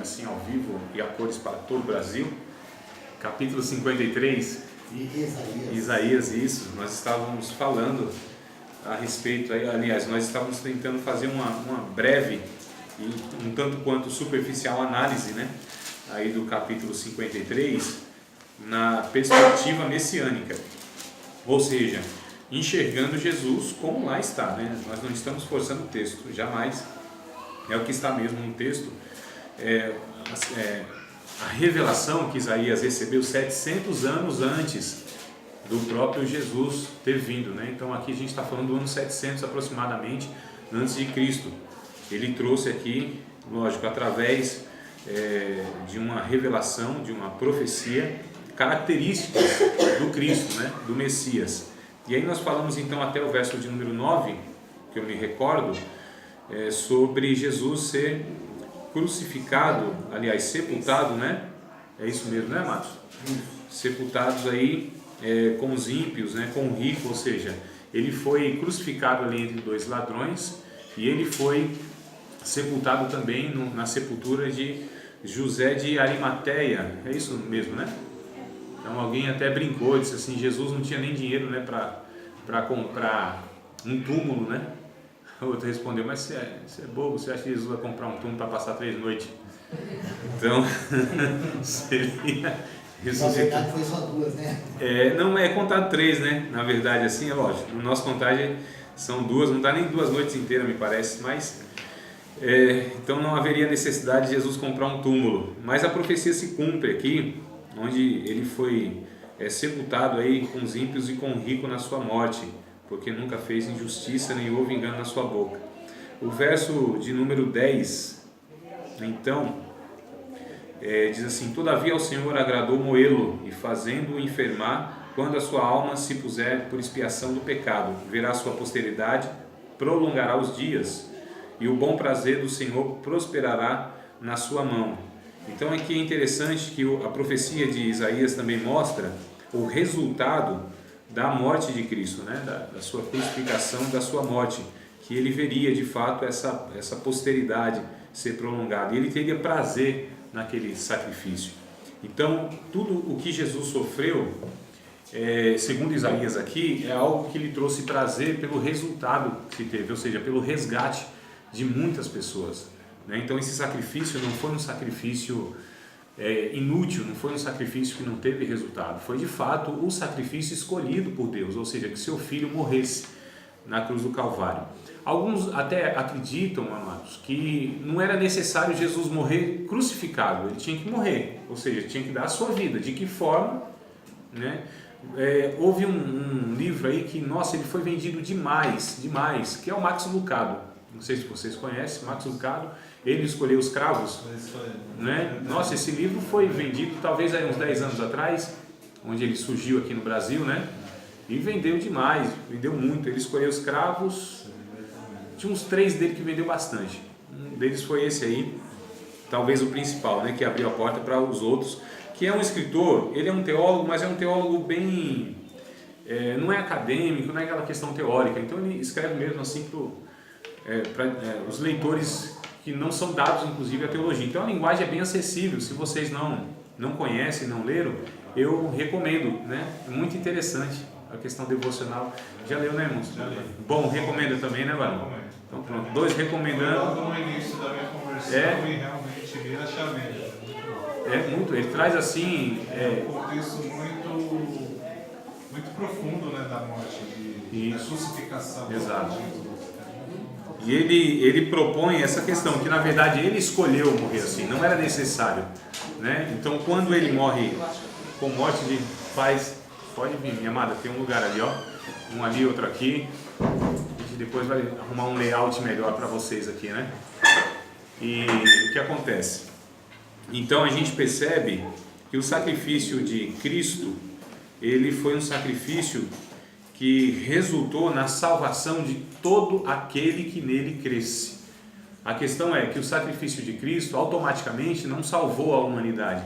assim ao vivo e a cores para todo o Brasil. Capítulo 53, Isaías, isso. Nós estávamos falando a respeito, aliás, nós estávamos tentando fazer uma breve e um tanto quanto superficial análise, né, aí do capítulo 53 na perspectiva messiânica, ou seja, enxergando Jesus como lá está, né? Nós não estamos forçando o texto, jamais, é o que está mesmo no texto. A revelação que Isaías recebeu 700 anos antes do próprio Jesus ter vindo, né? Então aqui a gente está falando do ano 700 aproximadamente antes de Cristo. Ele trouxe aqui, lógico, através de uma revelação, de uma profecia, características do Cristo, né? Do Messias. E aí nós falamos então até o verso de número 9, que eu me recordo, sobre Jesus ser crucificado, aliás, sepultado, né? É isso mesmo, né, Matos? Sepultados aí com os ímpios, né? Com o rico, ou seja, ele foi crucificado ali entre dois ladrões e ele foi sepultado também na sepultura de José de Arimateia, é isso mesmo, né? Então alguém até brincou, disse assim, Jesus não tinha nem dinheiro, né, para comprar um túmulo, né? O outro respondeu, mas você é bobo, você acha que Jesus vai comprar um túmulo para passar 3 noites? Então, seria ressuscitar. Na verdade foi só 2, né? Não é contado 3, né? Na verdade, assim, é lógico, no nosso contagem são 2, não dá nem 2 noites inteiras, me parece, mas... então não haveria necessidade de Jesus comprar um túmulo, mas a profecia se cumpre aqui, onde ele foi sepultado aí com os ímpios e com o rico na sua morte, porque nunca fez injustiça nem houve engano na sua boca. O verso de número 10, então, diz assim, todavia ao Senhor agradou moê-lo e fazendo-o enfermar, quando a sua alma se puser por expiação do pecado, verá sua posteridade, prolongará os dias, e o bom prazer do Senhor prosperará na sua mão. Então aqui é interessante que a profecia de Isaías também mostra o resultado da morte de Cristo, né? da sua crucificação, da sua morte, que ele veria de fato essa posteridade ser prolongada, e ele teria prazer naquele sacrifício. Então tudo o que Jesus sofreu, segundo Isaías aqui, é algo que lhe trouxe prazer pelo resultado que teve, ou seja, pelo resgate de muitas pessoas, né? Então esse sacrifício não foi um sacrifício inútil, não foi um sacrifício que não teve resultado, foi de fato o sacrifício escolhido por Deus, ou seja, que seu filho morresse na cruz do Calvário. Alguns até acreditam, amados, que não era necessário Jesus morrer crucificado, ele tinha que morrer, ou seja, tinha que dar a sua vida. De que forma, né? Houve um livro aí que, nossa, ele foi vendido demais, que é o Max Lucado. Não sei se vocês conhecem, Max Lucado, ele escolheu os cravos, né? Nossa, esse livro foi vendido talvez aí uns 10 anos atrás, onde ele surgiu aqui no Brasil, né? E vendeu demais, vendeu muito. Ele escolheu os cravos, tinha uns 3 dele que vendeu bastante. Um deles foi esse aí, talvez o principal, né? Que abriu a porta para os outros, que é um escritor, ele é um teólogo, mas é um teólogo bem... não é acadêmico, não é aquela questão teórica, então ele escreve mesmo assim para os leitores que não são dados inclusive a teologia. Então a linguagem é bem acessível. Se vocês não conhecem, não leram, eu recomendo, né? É muito interessante a questão devocional. Já leu, né, irmãos? Já li. Bom, recomenda também, né, Varão? Então pronto, 2 recomendando. Logo no início da minha conversão e realmente vira a chaveira. Muito, ele traz assim... um contexto muito profundo, né, da morte, da crucificação. Exato. E ele propõe essa questão, que na verdade ele escolheu morrer assim, não era necessário, né? Então quando ele morre com morte de paz, pode vir, minha amada, tem um lugar ali, ó, um ali, outro aqui, a gente depois vai arrumar um layout melhor para vocês aqui, né? E o que acontece? Então a gente percebe que o sacrifício de Cristo, ele foi um sacrifício que resultou na salvação de todo aquele que nele cresce. A questão é que o sacrifício de Cristo automaticamente não salvou a humanidade.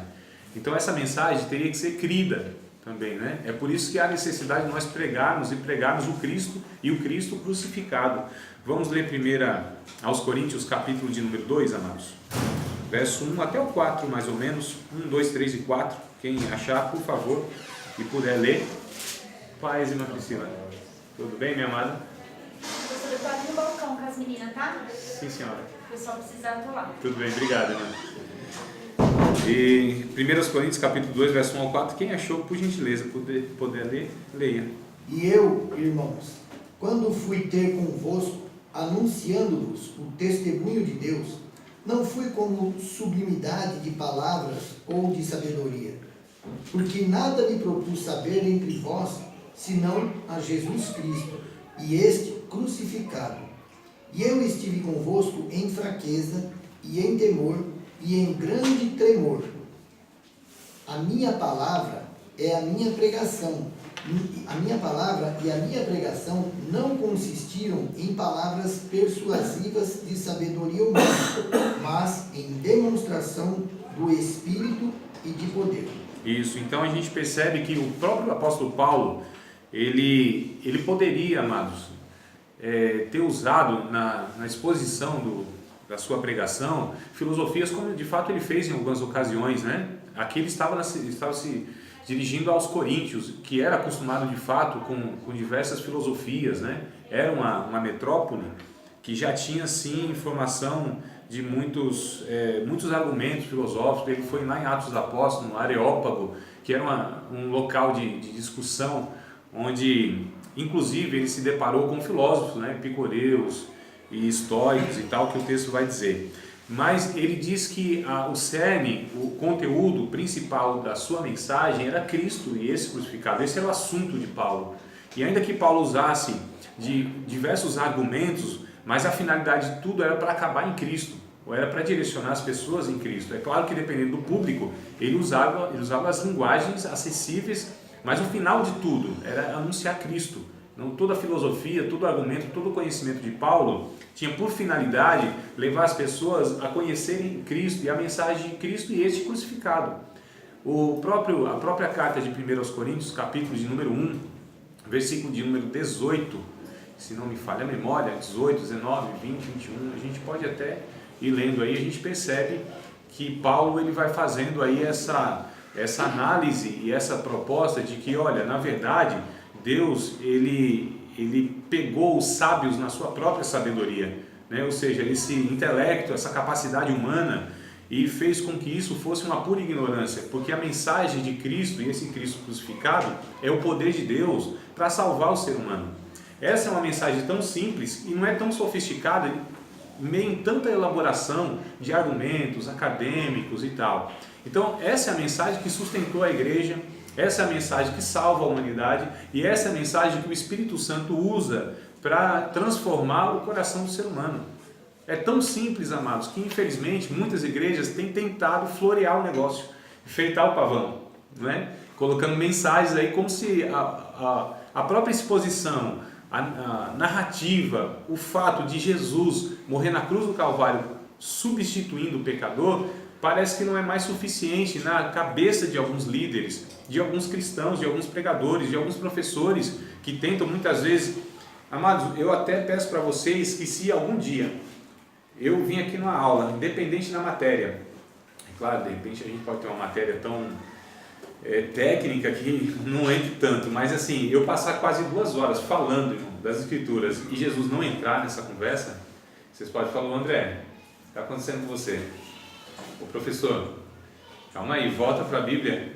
Então essa mensagem teria que ser crida também, né? É por isso que há necessidade de nós pregarmos o Cristo e o Cristo crucificado. Vamos ler primeiro aos Coríntios, capítulo de número 2, amados. verso 1 até o 4, mais ou menos, 1, 2, 3 e 4, quem achar, por favor, e puder ler. Paz, irmã Priscila. Tudo bem, minha amada? Professor, eu estou aqui no balcão com as meninas, tá? Sim, senhora. O pessoal precisar, eu tô lá. Tudo bem, obrigado, irmã. E 1 Coríntios capítulo 2, verso 1 ao 4, quem achou, por gentileza, poder ler, leia. E eu, irmãos, quando fui ter convosco, anunciando-vos o testemunho de Deus, não fui com sublimidade de palavras ou de sabedoria, porque nada me propus saber entre vós, senão a Jesus Cristo, e este crucificado. E eu estive convosco em fraqueza, e em temor, e em grande tremor. A minha palavra é a minha pregação. A minha palavra e a minha pregação não consistiram em palavras persuasivas de sabedoria humana, mas em demonstração do Espírito e de poder. Isso, então a gente percebe que o próprio apóstolo Paulo, ele poderia, amados, ter usado na exposição da sua pregação filosofias como de fato ele fez em algumas ocasiões, né? Aqui ele estava se dirigindo aos coríntios, que era acostumado de fato com diversas filosofias, né? Era uma metrópole que já tinha sim informação de muitos argumentos filosóficos. Ele foi lá em Atos dos Apóstolos, no Areópago, que era um local de discussão, onde inclusive ele se deparou com filósofos, né? Epicureus e estoicos e tal, que o texto vai dizer. Mas ele diz que o cerne, o conteúdo principal da sua mensagem era Cristo e esse crucificado. Esse era o assunto de Paulo. E ainda que Paulo usasse de diversos argumentos, mas a finalidade de tudo era para acabar em Cristo, ou era para direcionar as pessoas em Cristo. É claro que dependendo do público, ele usava as linguagens acessíveis, mas o final de tudo era anunciar Cristo. Não, toda a filosofia, todo o argumento, todo o conhecimento de Paulo tinha por finalidade levar as pessoas a conhecerem Cristo e a mensagem de Cristo e este crucificado. A própria carta de 1 Coríntios, capítulo de número 1, versículo de número 18, se não me falha a memória, 18, 19, 20, 21, a gente pode até ir lendo aí, a gente percebe que Paulo ele vai fazendo aí essa análise e essa proposta de que, olha, na verdade, Deus, ele pegou os sábios na sua própria sabedoria, né? Ou seja, esse intelecto, essa capacidade humana, e fez com que isso fosse uma pura ignorância, porque a mensagem de Cristo e esse Cristo crucificado é o poder de Deus para salvar o ser humano. Essa é uma mensagem tão simples e não é tão sofisticada, meio em tanta elaboração de argumentos acadêmicos e tal. Então, essa é a mensagem que sustentou a igreja. Essa é a mensagem que salva a humanidade e essa é a mensagem que o Espírito Santo usa para transformar o coração do ser humano. É tão simples, amados, que infelizmente muitas igrejas têm tentado florear o negócio, enfeitar o pavão, não é? Colocando mensagens aí como se a própria exposição, a narrativa, o fato de Jesus morrer na cruz do Calvário substituindo o pecador, parece que não é mais suficiente na cabeça de alguns líderes, de alguns cristãos, de alguns pregadores, de alguns professores que tentam muitas vezes. Amados, eu até peço para vocês que se algum dia eu vim aqui numa aula, independente da matéria, é claro, de repente a gente pode ter uma matéria tão técnica que não entre tanto, mas assim, eu passar quase 2 horas falando, irmão, das Escrituras e Jesus não entrar nessa conversa, vocês podem falar, André, o que está acontecendo com você? Ô professor, calma aí, volta para a Bíblia,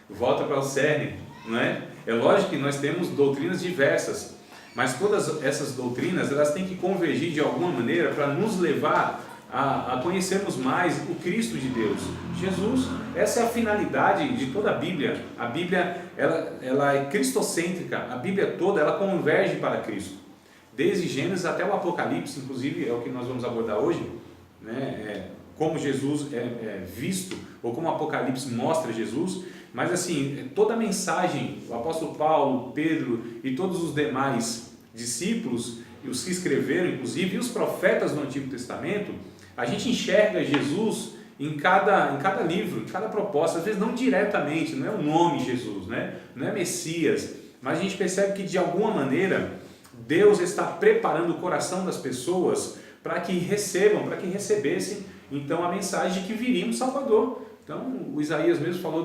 volta para o cerne, não é? É lógico que nós temos doutrinas diversas, mas todas essas doutrinas elas têm que convergir de alguma maneira para nos levar a conhecermos mais o Cristo de Deus, Jesus. Essa é a finalidade de toda a Bíblia. A Bíblia ela é cristocêntrica, a Bíblia toda ela converge para Cristo, desde Gênesis até o Apocalipse, inclusive é o que nós vamos abordar hoje, né? Como Jesus é visto, ou como o Apocalipse mostra Jesus, mas assim, toda a mensagem, o apóstolo Paulo, Pedro e todos os demais discípulos, e os que escreveram inclusive, e os profetas do Antigo Testamento, a gente enxerga Jesus em cada livro, em cada proposta, às vezes não diretamente, não é o nome Jesus, né? Não é Messias, mas a gente percebe que de alguma maneira Deus está preparando o coração das pessoas para que recebessem então a mensagem de que viria um Salvador. Então o Isaías mesmo falou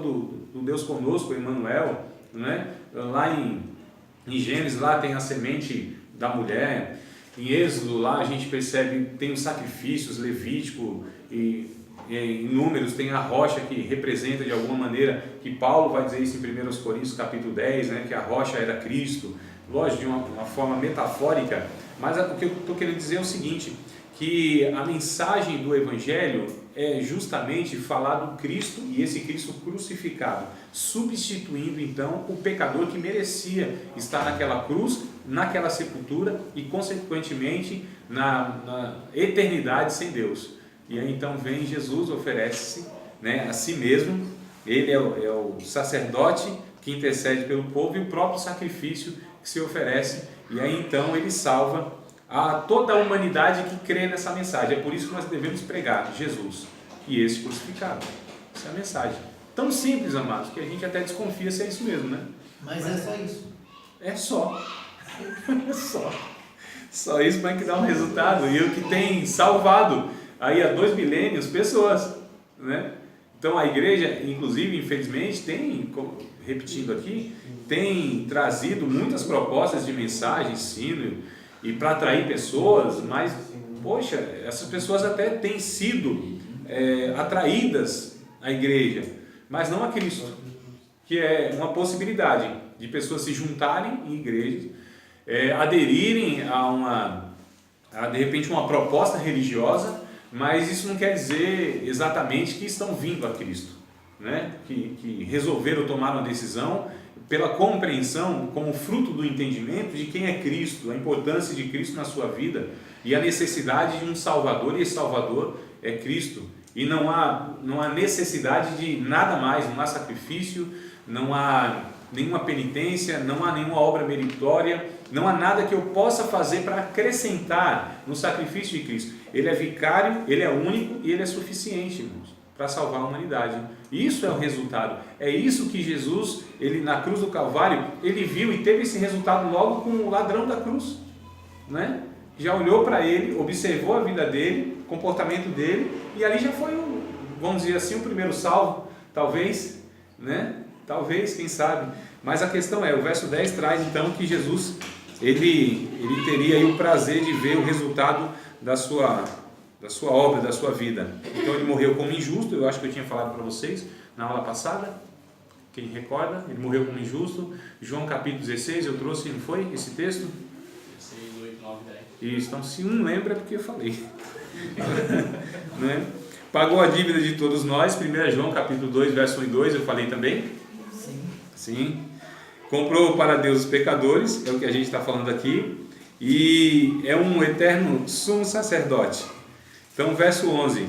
do Deus conosco, Emmanuel, né? Lá em Gênesis lá tem a semente da mulher, em Êxodo lá a gente percebe, tem os sacrifícios, Levítico e em Números tem a rocha que representa de alguma maneira, que Paulo vai dizer isso em 1 Coríntios capítulo 10, né, que a rocha era Cristo, lógico, de uma forma metafórica, mas o que eu estou querendo dizer é o seguinte, que a mensagem do Evangelho é justamente falar do Cristo e esse Cristo crucificado, substituindo então o pecador que merecia estar naquela cruz, naquela sepultura e consequentemente na eternidade sem Deus. E aí então vem Jesus, oferece-se, né, a si mesmo, ele é o sacerdote que intercede pelo povo e o próprio sacrifício que se oferece, e aí então ele salva a toda a humanidade que crê nessa mensagem. É por isso que nós devemos pregar Jesus e esse crucificado. Essa é a mensagem. Tão simples, amados, que a gente até desconfia se é isso mesmo, né? Mas é só isso. É só. É só. Só isso vai que dá um resultado. E o que tem salvado aí há 2 milênios pessoas, né? Então a igreja, inclusive, infelizmente, tem, repetindo aqui, tem trazido muitas propostas de mensagem, ensino, e para atrair pessoas, mas, poxa, essas pessoas até têm sido atraídas à igreja, mas não a Cristo, que é uma possibilidade de pessoas se juntarem em igrejas, aderirem a de repente uma proposta religiosa, mas isso não quer dizer exatamente que estão vindo a Cristo, né? Que resolveram tomar uma decisão pela compreensão, como fruto do entendimento de quem é Cristo, a importância de Cristo na sua vida e a necessidade de um Salvador, e esse Salvador é Cristo. E não há necessidade de nada mais, não há sacrifício, não há nenhuma penitência, não há nenhuma obra meritória, não há nada que eu possa fazer para acrescentar no sacrifício de Cristo. Ele é vicário, ele é único e ele é suficiente, irmãos, para salvar a humanidade. Isso é o resultado. É isso que Jesus, ele na cruz do Calvário, ele viu e teve esse resultado logo com o ladrão da cruz, né? Já olhou para ele, observou a vida dele, o comportamento dele, e ali já foi, vamos dizer assim, o primeiro salvo, talvez, né? Talvez, quem sabe. Mas a questão é, o verso 10 traz então que Jesus, ele teria aí o prazer de ver o resultado da sua obra, da sua vida. Então ele morreu como injusto, eu acho que eu tinha falado para vocês na aula passada, quem recorda, ele morreu como injusto. João capítulo 16, eu trouxe, não foi, esse texto? 16, 8, 9, 10. Isso, então se um lembra é porque eu falei. Né? Pagou a dívida de todos nós, 1 João capítulo 2, verso 1 e 2, eu falei também? Sim. Comprou para Deus os pecadores, é o que a gente está falando aqui, e é um eterno sumo sacerdote. Então, verso 11,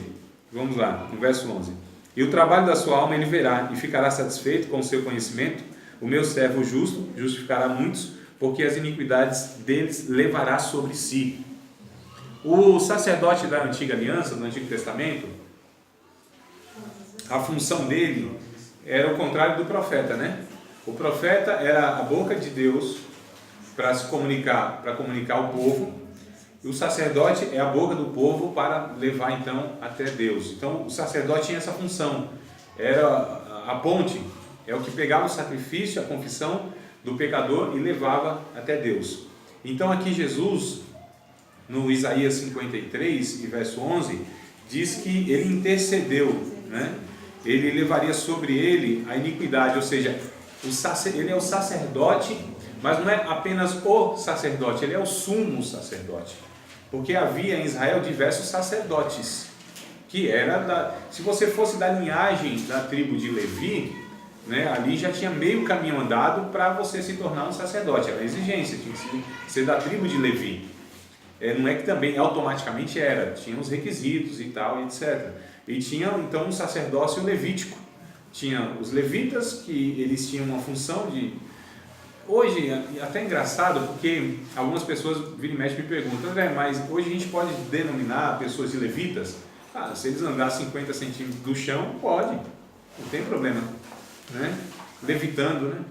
vamos lá, o verso 11. E o trabalho da sua alma ele verá, e ficará satisfeito com o seu conhecimento. O meu servo justo justificará muitos, porque as iniquidades deles levará sobre si. O sacerdote da antiga aliança, do Antigo Testamento, a função dele era o contrário do profeta, né? O profeta era a boca de Deus para se comunicar, para comunicar ao povo, e o sacerdote é a boca do povo para levar então até Deus. Então o sacerdote tinha essa função, era a ponte, é o que pegava o sacrifício, a confissão do pecador e levava até Deus. Então aqui Jesus, no Isaías 53 e verso 11, diz que ele intercedeu, né? Ele levaria sobre ele a iniquidade, ou seja, ele é o sacerdote, mas não é apenas o sacerdote, ele é o sumo sacerdote, porque havia em Israel diversos sacerdotes, que era se você fosse da linhagem da tribo de Levi, né, ali já tinha meio caminho andado para você se tornar um sacerdote, era a exigência, tinha que ser da tribo de Levi. Não é que também automaticamente era, tinha os requisitos e tal, etc. E tinha então um sacerdócio levítico, tinha os levitas, que eles tinham uma função de... Hoje, até engraçado, porque algumas pessoas viram e mexem e me perguntam, André, mas hoje a gente pode denominar pessoas de levitas? Se eles andar 50 centímetros do chão, pode, não tem problema, né? Levitando, né?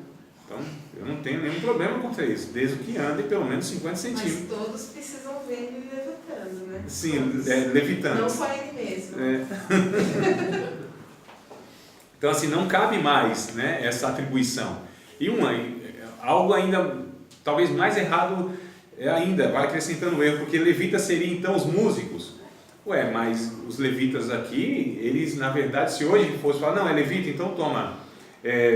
Então, eu não tenho nenhum problema com isso, desde que ande pelo menos 50 centímetros. Mas todos precisam ver ele levantando, né? Sim, levitando. Não só ele mesmo. Então, assim, não cabe mais, né, essa atribuição. E algo ainda, talvez mais errado ainda, vai acrescentando erro, porque levita seria então os músicos. Mas os levitas aqui, eles na verdade, se hoje fosse falar, não, é levita, então toma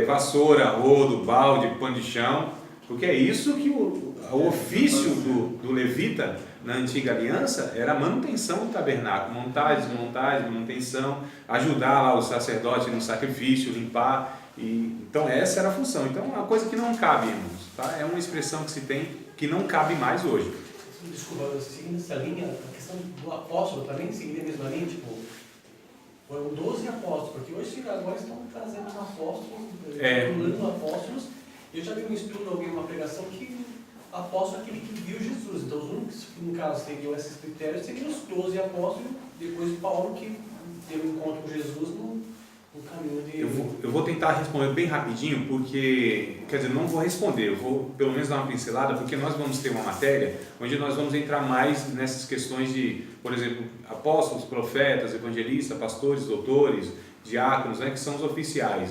vassoura, rodo, balde, pano de chão, porque é isso que o ofício do levita na antiga aliança era a manutenção do tabernáculo, montagem, desmontagem, manutenção, ajudar lá o sacerdote no sacrifício, limpar. Então essa era a função. Então é uma coisa que não cabe, irmãos, tá? É uma expressão que se tem que não cabe mais hoje. Desculpa, seguindo essa linha, a questão do apóstolo também, seguindo a mesma linha, tipo, foram 12 apóstolos, porque hoje agora estão trazendo um apóstolo, pulando apóstolos. Eu já vi um estudo, uma pregação que apóstolo é aquele que viu Jesus. Então os únicos que no caso seguiam esses critérios seriam os 12 apóstolos, depois Paulo que teve um encontro com Jesus no caminho de... Eu vou tentar responder bem rapidinho, porque, quer dizer, não vou responder, eu vou pelo menos dar uma pincelada, porque nós vamos ter uma matéria onde nós vamos entrar mais nessas questões de, por exemplo, apóstolos, profetas, evangelistas, pastores, doutores, diáconos, né, que são os oficiais.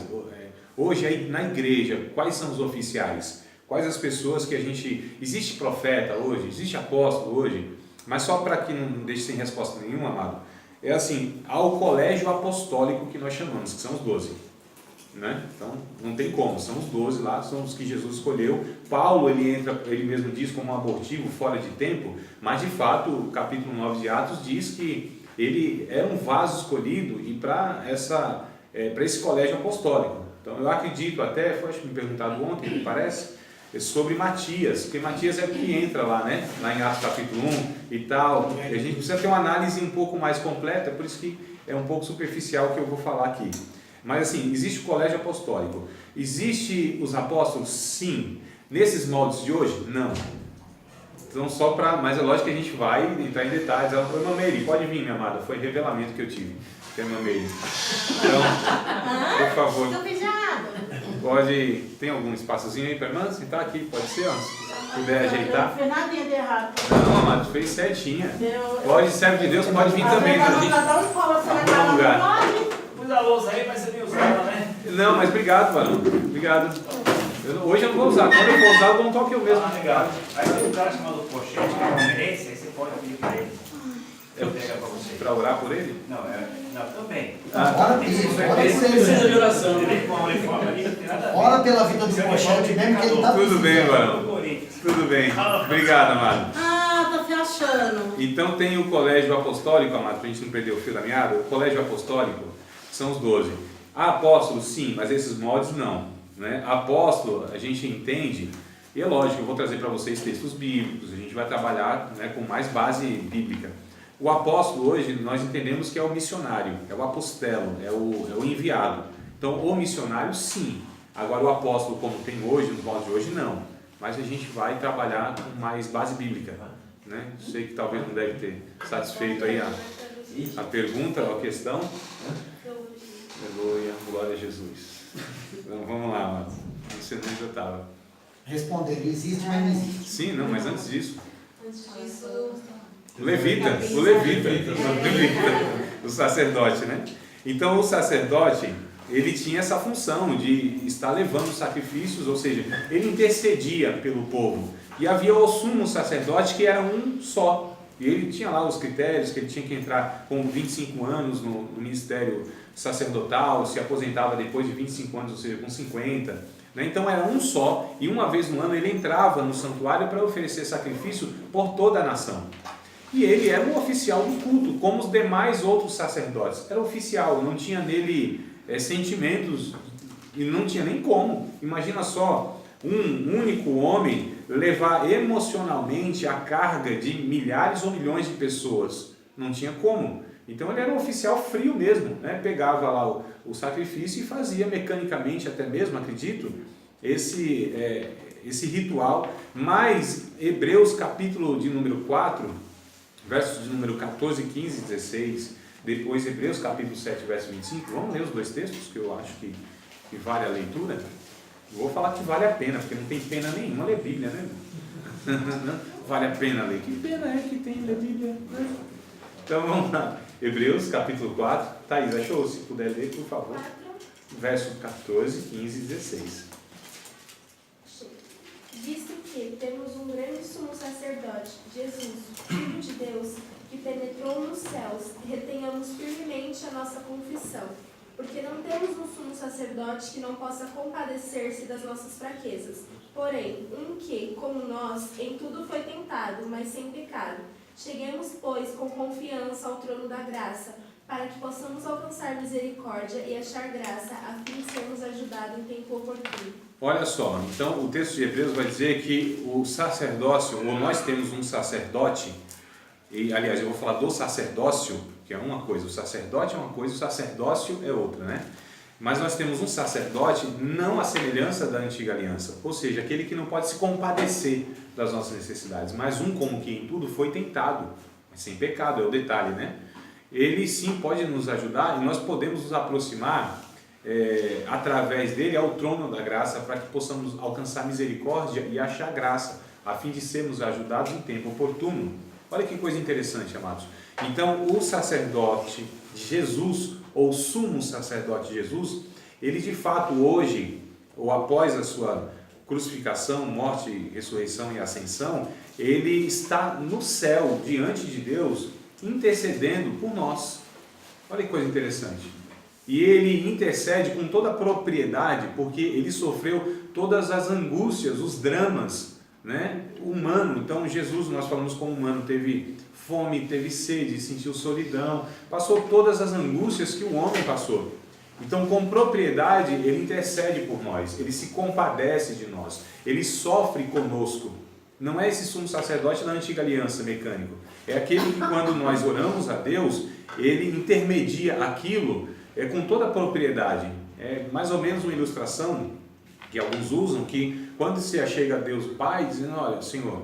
Hoje aí na igreja, quais são os oficiais? Quais as pessoas que a gente... Existe profeta hoje? Existe apóstolo hoje? Mas só para que não deixe sem resposta nenhuma, amado, é assim, há o colégio apostólico que nós chamamos, que são os 12. Né? Então, não tem como, são os 12 lá, são os que Jesus escolheu. Paulo, ele mesmo diz como um abortivo, fora de tempo, mas de fato, o capítulo 9 de Atos diz que ele era um vaso escolhido e para esse colégio apostólico. Então, eu acredito até, foi acho que me perguntado ontem, me parece, sobre Matias, porque Matias é o que entra lá, né? Lá em Atos capítulo 1 e tal. E a gente precisa ter uma análise um pouco mais completa, por isso que é um pouco superficial o que eu vou falar aqui. Mas assim, existe o colégio apostólico. Existe os apóstolos? Sim. Nesses moldes de hoje? Não. Então mas é lógico que a gente vai entrar em detalhes. Ela falou, irmã Meire, pode vir, minha amada. Foi revelamento que eu tive. Irmã Meire. Então, por favor. Estou beijado. Tem algum espaçozinho aí para irmã sentar aqui? Pode ser, ó, se puder ajeitar. Não fez nada de errado. Não, amado, fez certinha. Pode, servo de Deus, pode vir também. Cada um lugar. Pus a louça aí, mas você nem usava, né? Não, mas obrigado, varão. Obrigado. Hoje eu não vou usar. Quando eu for usar, eu dou um toque eu mesmo. Legal. Aí tem um cara chamado Pochete, que é palmeirense, aí você pode pedir para ele. Eu pego para você. Para orar por ele? Não, também. Ora Precisa de oração. Ora pela vida do Pochete mesmo, que ele está... Tudo bem, varão. Tudo bem. Obrigado, amado. tá se achando. Então tem o colégio apostólico, amado, para a gente não perder o fio da meada. O colégio apostólico são os 12. Há apóstolos, sim, mas esses moldes não. Né? Apóstolo, a gente entende, e é lógico, eu vou trazer para vocês textos bíblicos, a gente vai trabalhar, né, com mais base bíblica. O apóstolo hoje, nós entendemos que é o missionário, é o apostelo, é o enviado. Então, o missionário, sim. Agora, o apóstolo, como tem hoje, nos moldes de hoje, não. Mas a gente vai trabalhar com mais base bíblica. Né? Sei que talvez não deve ter satisfeito aí a pergunta, a questão. Aleluia, glória a Jesus. Então, vamos lá, amado. Você não já estava. Respondendo, existe, mas não existe. Sim, não, mas antes disso. O sacerdote, né? Então o sacerdote, ele tinha essa função de estar levando sacrifícios, ou seja, ele intercedia pelo povo. E havia o sumo sacerdote que era um só. E ele tinha lá os critérios, que ele tinha que entrar com 25 anos no ministério sacerdotal, se aposentava depois de 25 anos, ou seja, com 50. Então era um só, e uma vez no ano ele entrava no santuário para oferecer sacrifício por toda a nação. E ele era um oficial do culto, como os demais outros sacerdotes. Era oficial, não tinha nele sentimentos, e não tinha nem como. Imagina só, um único homem levar emocionalmente a carga de milhares ou milhões de pessoas. Não tinha como. Então ele era um oficial frio mesmo, né? Pegava lá o sacrifício e fazia mecanicamente, até mesmo, acredito, esse ritual. Mas Hebreus capítulo de número 4, versos de número 14, 15 e 16, depois Hebreus capítulo 7, verso 25, vamos ler os dois textos que eu acho que vale a leitura. Vou falar que vale a pena, porque não tem pena nenhuma ler Bíblia, né? Vale a pena ler. Que pena é que tem ler Bíblia, né? Então vamos lá. Hebreus capítulo 4. Thaís, achou? Se puder ler, por favor. 4. Verso 14, 15 e 16. Visto que temos um grande sumo sacerdote, Jesus, Filho de Deus, que penetrou nos céus, retenhamos firmemente a nossa confissão, porque não temos um sumo sacerdote que não possa compadecer-se das nossas fraquezas, porém, um que, como nós, em tudo foi tentado, mas sem pecado. Cheguemos, pois, com confiança ao trono da graça, para que possamos alcançar misericórdia e achar graça, a fim de sermos ajudados em tempo oportuno. Olha só, então o texto de Hebreus vai dizer que o sacerdócio, ou nós temos um sacerdote, e aliás, eu vou falar do sacerdócio, que é uma coisa, o sacerdote é uma coisa, o sacerdócio é outra, né? Mas nós temos um sacerdote não à semelhança da antiga aliança, ou seja, aquele que não pode se compadecer das nossas necessidades, mas um como que em tudo foi tentado, mas sem pecado, é o detalhe, né? Ele sim pode nos ajudar e nós podemos nos aproximar através dele ao trono da graça para que possamos alcançar misericórdia e achar graça, a fim de sermos ajudados em tempo oportuno. Olha que coisa interessante, amados. Então, o sacerdote de Jesus, ou sumo sacerdote de Jesus, ele de fato hoje, ou após a sua crucificação, morte, ressurreição e ascensão, ele está no céu, diante de Deus, intercedendo por nós. Olha que coisa interessante. E ele intercede com toda a propriedade, porque ele sofreu todas as angústias, os dramas, né, humano. Então Jesus, nós falamos como humano, teve fome, teve sede, sentiu solidão, passou todas as angústias que o homem passou. Então, com propriedade, ele intercede por nós, ele se compadece de nós, ele sofre conosco. Não é esse sumo sacerdote da antiga aliança mecânico, é aquele que quando nós oramos a Deus, ele intermedia aquilo com toda a propriedade. É mais ou menos uma ilustração que alguns usam, que quando se achega a Deus Pai, dizendo, olha, Senhor,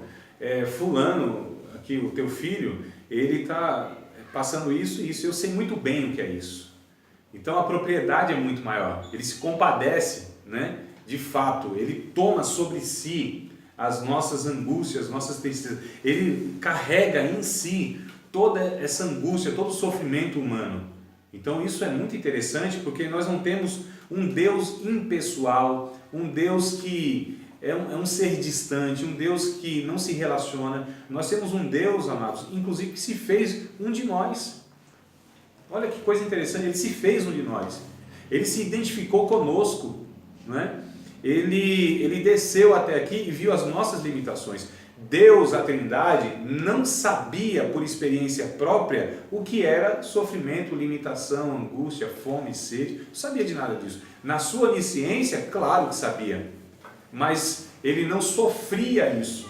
fulano, aqui o teu filho, ele está passando isso e isso, eu sei muito bem o que é isso. Então a propriedade é muito maior, ele se compadece, né? De fato, ele toma sobre si as nossas angústias, nossas tristezas, ele carrega em si toda essa angústia, todo o sofrimento humano. Então isso é muito interessante, porque nós não temos um Deus impessoal, um Deus que é um ser distante, um Deus que não se relaciona. Nós temos um Deus, amados, inclusive que se fez um de nós. Olha que coisa interessante, ele se fez um de nós. Ele se identificou conosco, né? Ele desceu até aqui e viu as nossas limitações. Deus, a Trindade, não sabia por experiência própria o que era sofrimento, limitação, angústia, fome, sede. Não sabia de nada disso. Na sua onisciência, claro que sabia, mas ele não sofria isso.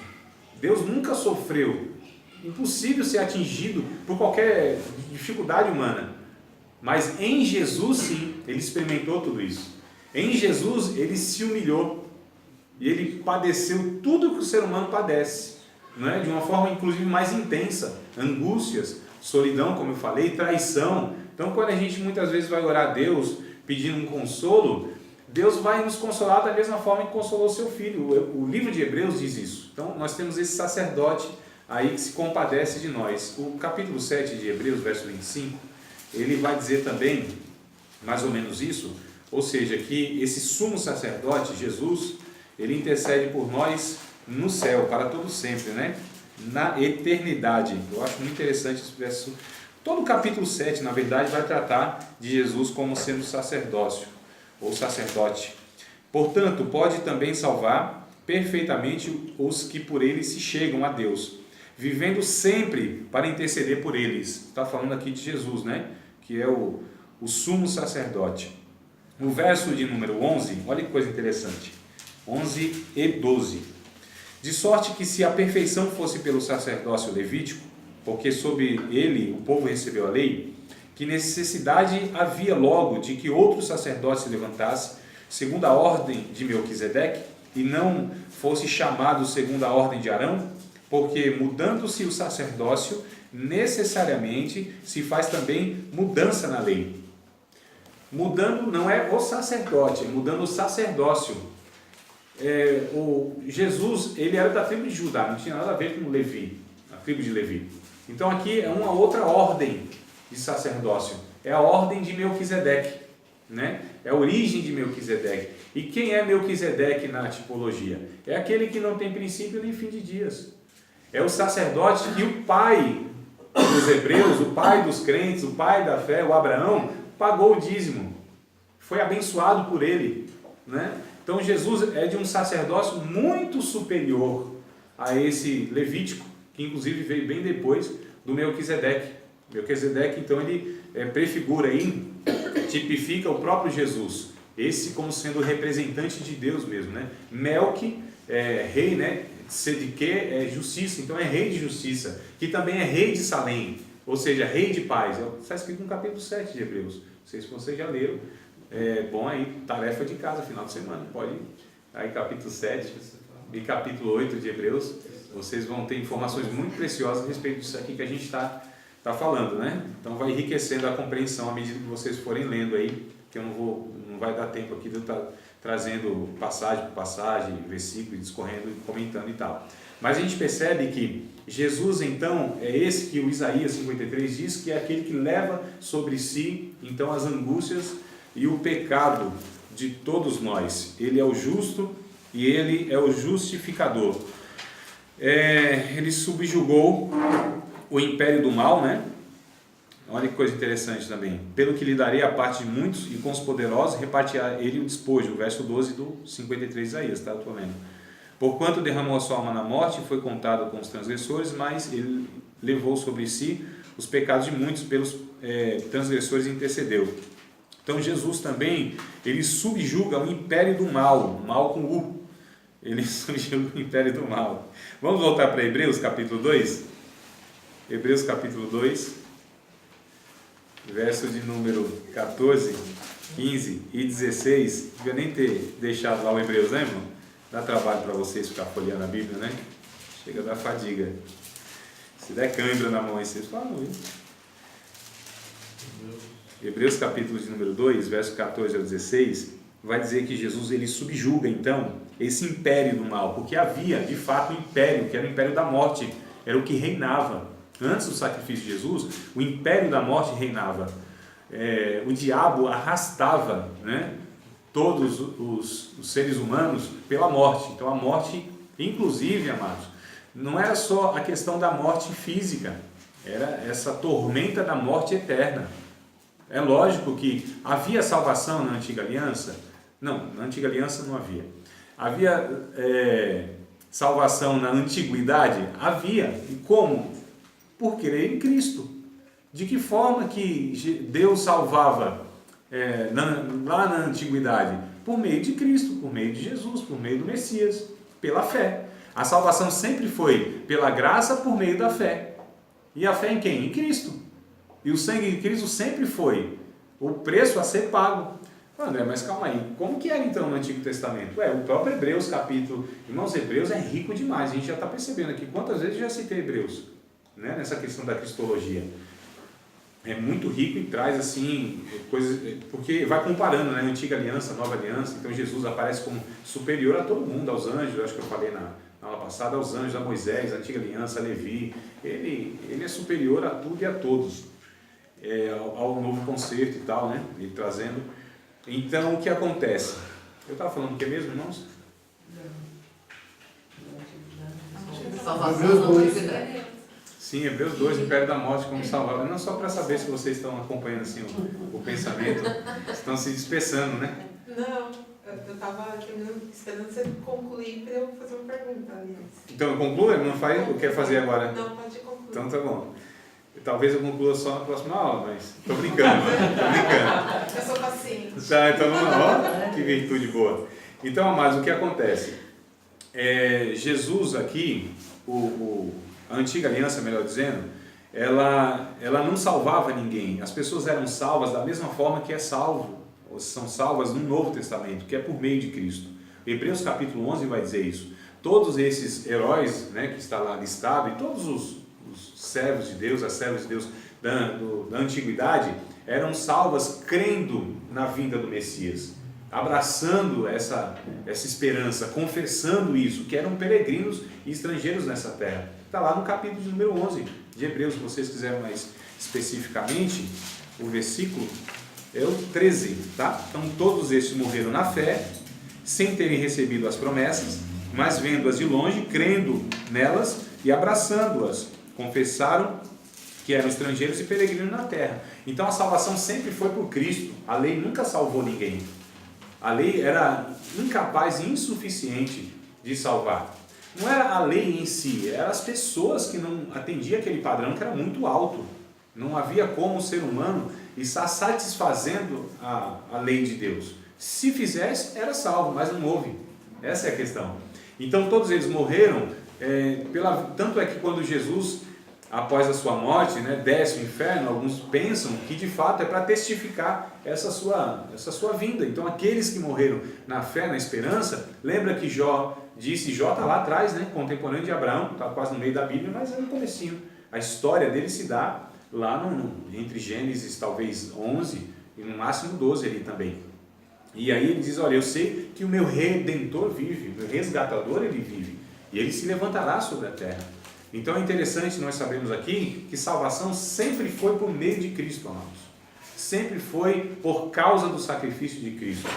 Deus nunca sofreu. Impossível ser atingido por qualquer dificuldade humana. Mas em Jesus, sim, ele experimentou tudo isso. Em Jesus, ele se humilhou. E ele padeceu tudo que o ser humano padece, não é? De uma forma inclusive mais intensa, angústias, solidão, como eu falei, traição. Então quando a gente muitas vezes vai orar a Deus pedindo um consolo, Deus vai nos consolar da mesma forma que consolou seu filho. O livro de Hebreus diz isso. Então nós temos esse sacerdote aí que se compadece de nós. O capítulo 7 de Hebreus, verso 25, ele vai dizer também mais ou menos isso, ou seja, que esse sumo sacerdote, Jesus, ele intercede por nós no céu, para todo sempre, né? Na eternidade. Eu acho muito interessante esse verso. Todo o capítulo 7, na verdade, vai tratar de Jesus como sendo sacerdócio, ou sacerdote. Portanto, pode também salvar perfeitamente os que por ele se chegam a Deus, vivendo sempre para interceder por eles. Está falando aqui de Jesus, né? Que é o sumo sacerdote. No verso de número 11, olha que coisa interessante. 11 e 12. De sorte que se a perfeição fosse pelo sacerdócio levítico, porque sob ele o povo recebeu a lei, que necessidade havia logo de que outro sacerdote se levantasse, segundo a ordem de Melquisedeque, e não fosse chamado segundo a ordem de Arão, porque mudando-se o sacerdócio, necessariamente se faz também mudança na lei. Mudando não é o sacerdote, é mudando o sacerdócio. o Jesus, ele era da tribo de Judá, não tinha nada a ver com Levi, a tribo de Levi. Então aqui é uma outra ordem de sacerdócio, é a ordem de Melquisedeque, né? É a origem de Melquisedeque. E quem é Melquisedeque na tipologia? É aquele que não tem princípio nem fim de dias. É o sacerdote que o pai dos hebreus, o pai dos crentes, o pai da fé, o Abraão, pagou o dízimo. Foi abençoado por ele, né? Então Jesus é de um sacerdócio muito superior a esse levítico, que inclusive veio bem depois do Melquisedeque. Melquisedeque, então, ele prefigura aí, tipifica o próprio Jesus, esse como sendo o representante de Deus mesmo, né? Melqui é rei, né? Sedeque é justiça, então é rei de justiça, que também é rei de Salém, ou seja, rei de paz. Está escrito no capítulo 7 de Hebreus, não sei se vocês já leram. Bom aí, tarefa de casa, final de semana, pode ir. Aí capítulo 7 e capítulo 8 de Hebreus, vocês vão ter informações muito preciosas a respeito disso aqui que a gente está falando, né? Então vai enriquecendo a compreensão à medida que vocês forem lendo aí, que eu não vai dar tempo aqui de eu estar trazendo passagem por passagem, versículo, discorrendo e comentando e tal. Mas a gente percebe que Jesus, então, é esse que o Isaías 53 diz que é aquele que leva sobre si, então, as angústias e o pecado de todos nós. Ele é o justo e ele é o justificador. Ele subjugou o império do mal, né? Olha que coisa interessante também. Pelo que lhe darei a parte de muitos e com os poderosos repartirá ele o despojo. O verso 12 do 53 de Isaías, tá? Eu estou lendo. Porquanto derramou a sua alma na morte, foi contado com os transgressores, mas ele levou sobre si os pecados de muitos, pelos transgressores intercedeu. Então Jesus também, ele subjuga o império do mal, mal com U. Ele subjuga o império do mal. Vamos voltar para Hebreus capítulo 2? Hebreus capítulo 2. Verso de número 14, 15 e 16. Não devia nem ter deixado lá o Hebreus, né, irmão? Dá trabalho para vocês ficar folheando a Bíblia, né? Chega da fadiga. Se der cãibra na mão aí, vocês falam, viu? Hebreus capítulo de número 2, verso 14 ao 16, vai dizer que Jesus ele subjuga, então, esse império do mal, porque havia, de fato, um império, que era o império da morte, era o que reinava. Antes do sacrifício de Jesus, o império da morte reinava. O diabo arrastava, né, todos os seres humanos pela morte. Então a morte, inclusive, amados, não era só a questão da morte física, era essa tormenta da morte eterna. É lógico que havia salvação na antiga aliança? Não, na antiga aliança não havia. Havia salvação na antiguidade? Havia. E como? Por crer em Cristo. De que forma que Deus salvava lá na antiguidade? Por meio de Cristo, por meio de Jesus, por meio do Messias, pela fé. A salvação sempre foi pela graça por meio da fé. E a fé em quem? Em Cristo. E o sangue de Cristo sempre foi o preço a ser pago. André, mas calma aí, como que era então no Antigo Testamento? O próprio Hebreus capítulo, irmãos, Hebreus é rico demais, a gente já está percebendo aqui, quantas vezes eu já citei Hebreus, né, nessa questão da cristologia. É muito rico e traz assim, coisas, porque vai comparando, né, Antiga Aliança, Nova Aliança, então Jesus aparece como superior a todo mundo, aos anjos, acho que eu falei na aula passada, aos anjos, a Moisés, a Antiga Aliança, a Levi, ele é superior a tudo e a todos, ao novo concerto e tal, né, ele trazendo. Então, o que acontece? Eu estava falando o que mesmo, irmãos? Hebreus 2. Sim, Hebreus 2, Império da Morte como salvador. Não só para saber se vocês estão acompanhando assim o pensamento, estão se dispersando, né? Não, eu estava esperando você concluir para eu fazer uma pergunta, aliás. Então, conclua? Não faz o que quer fazer agora? Não, pode concluir. Então, tá bom. Talvez eu conclua só na próxima aula, mas estou brincando, estou brincando. Eu sou paciente. Tá, então vamos lá, ó, que virtude boa. Então, amados, o que acontece? Jesus aqui, a antiga aliança, melhor dizendo, ela não salvava ninguém. As pessoas eram salvas da mesma forma que são salvas no Novo Testamento, que é por meio de Cristo. Hebreus capítulo 11 vai dizer isso. Todos esses heróis, né, que está lá listado, e todos os servos de Deus, as servas de Deus da antiguidade, eram salvas crendo na vinda do Messias. abraçando essa esperança, confessando isso, que eram peregrinos e estrangeiros nessa terra. Está lá no capítulo de número 11 de Hebreus, se vocês quiserem mais especificamente, o versículo é o 13, tá? Então todos estes morreram na fé, sem terem recebido as promessas, mas vendo-as de longe, crendo nelas e abraçando-as, confessaram que eram estrangeiros e peregrinos na terra. Então a salvação sempre foi por Cristo. A lei nunca salvou ninguém. A lei era incapaz e insuficiente de salvar. Não era a lei em si, eram as pessoas que não atendiam aquele padrão que era muito alto. Não havia como o ser humano estar satisfazendo a lei de Deus. Se fizesse, era salvo, mas não houve. Essa é a questão. Então todos eles morreram, tanto é que quando Jesus, após a sua morte, né, desce ao inferno, alguns pensam que de fato é para testificar essa sua vinda. Então aqueles que morreram na fé, na esperança, lembra que Jó está lá atrás, né, contemporâneo de Abraão, está quase no meio da Bíblia, mas é no comecinho. A história dele se dá lá entre Gênesis talvez 11 e no máximo 12 ali também. E aí ele diz, olha, eu sei que o meu Redentor vive, o meu resgatador ele vive, e ele se levantará sobre a terra. Então é interessante nós sabemos aqui que salvação sempre foi por meio de Cristo, amados. Sempre foi por causa do sacrifício de Cristo.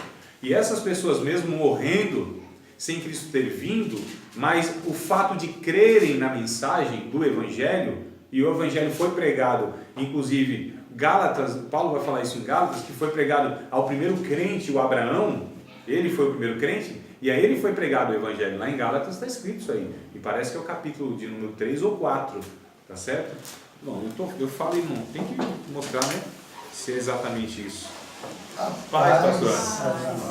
E essas pessoas mesmo morrendo, sem Cristo ter vindo, mas o fato de crerem na mensagem do Evangelho, e o Evangelho foi pregado, inclusive Gálatas, Paulo vai falar isso em Gálatas, que foi pregado ao primeiro crente, o Abraão, ele foi o primeiro crente, e a ele foi pregado o Evangelho. Lá em Gálatas está escrito isso aí, e parece que é o capítulo de número 3 ou 4, tá certo? Bom, eu falo, irmão, tem que mostrar, né, se é exatamente isso. Paz, pastor.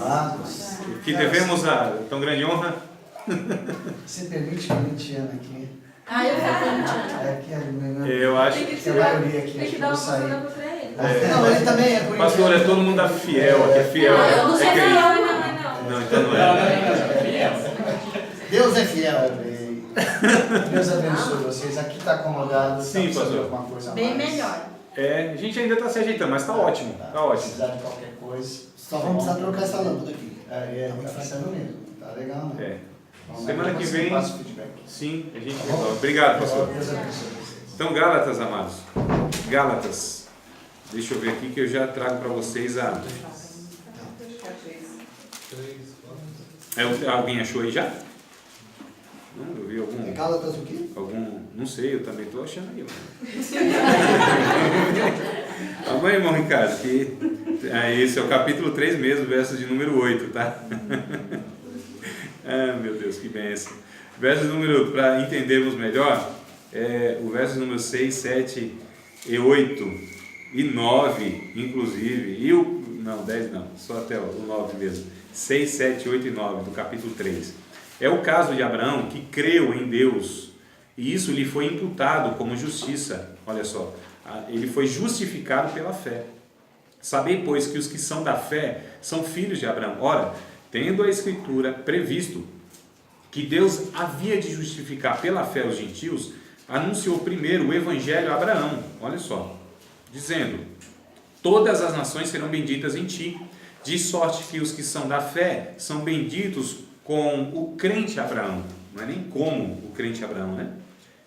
Amados. Que devemos a tão grande honra. Você permite corintiano aqui? Eu sou corintiano. É que Eu acho que a maioria aqui Tem que acho dar uma vou sair. postura pra ele. Não, ele também é corintiano. Pastor, é todo mundo da fiel, aqui é fiel. Não, eu não sou é fiel, crente. não. Não, então não é. Deus é fiel. Deus abençoe vocês. Aqui está acomodado. Sim, tá pastor. Alguma coisa a Bem mais. melhor. A gente ainda está se ajeitando, mas está ótimo. Está Se ótimo. precisar de qualquer coisa. Só vamos precisar trocar essa lâmpada aqui. Tá precisando mesmo. Tá legal, né? É. Vamos Semana lá, que você vem. passa o feedback. Sim, a gente resolve. Obrigado, pastor. Deus abençoe vocês. Então, Gálatas, amados. Gálatas. Deixa eu ver aqui que eu já trago para vocês a. Alguém achou aí já? Não, eu vi algum. Gálatas o quê? Não sei, eu também estou achando aí. Tá bom, irmão Ricardo? Que esse é o capítulo 3 mesmo, verso de número 8, tá? Meu Deus, que bênção. Verso número, para entendermos melhor, o verso número 6, 7 e 8 e 9, inclusive, não, 10 não, só até o 9 mesmo. 6, 7, 8 e 9 do capítulo 3. É o caso de Abraão que creu em Deus e isso lhe foi imputado como justiça. Olha só, ele foi justificado pela fé. Sabei, pois, que os que são da fé são filhos de Abraão. Ora, tendo a Escritura previsto que Deus havia de justificar pela fé os gentios, anunciou primeiro o Evangelho a Abraão. Olha só, dizendo: todas as nações serão benditas em ti, de sorte que os que são da fé são benditos com o crente Abraão. Não é nem como o crente Abraão, né?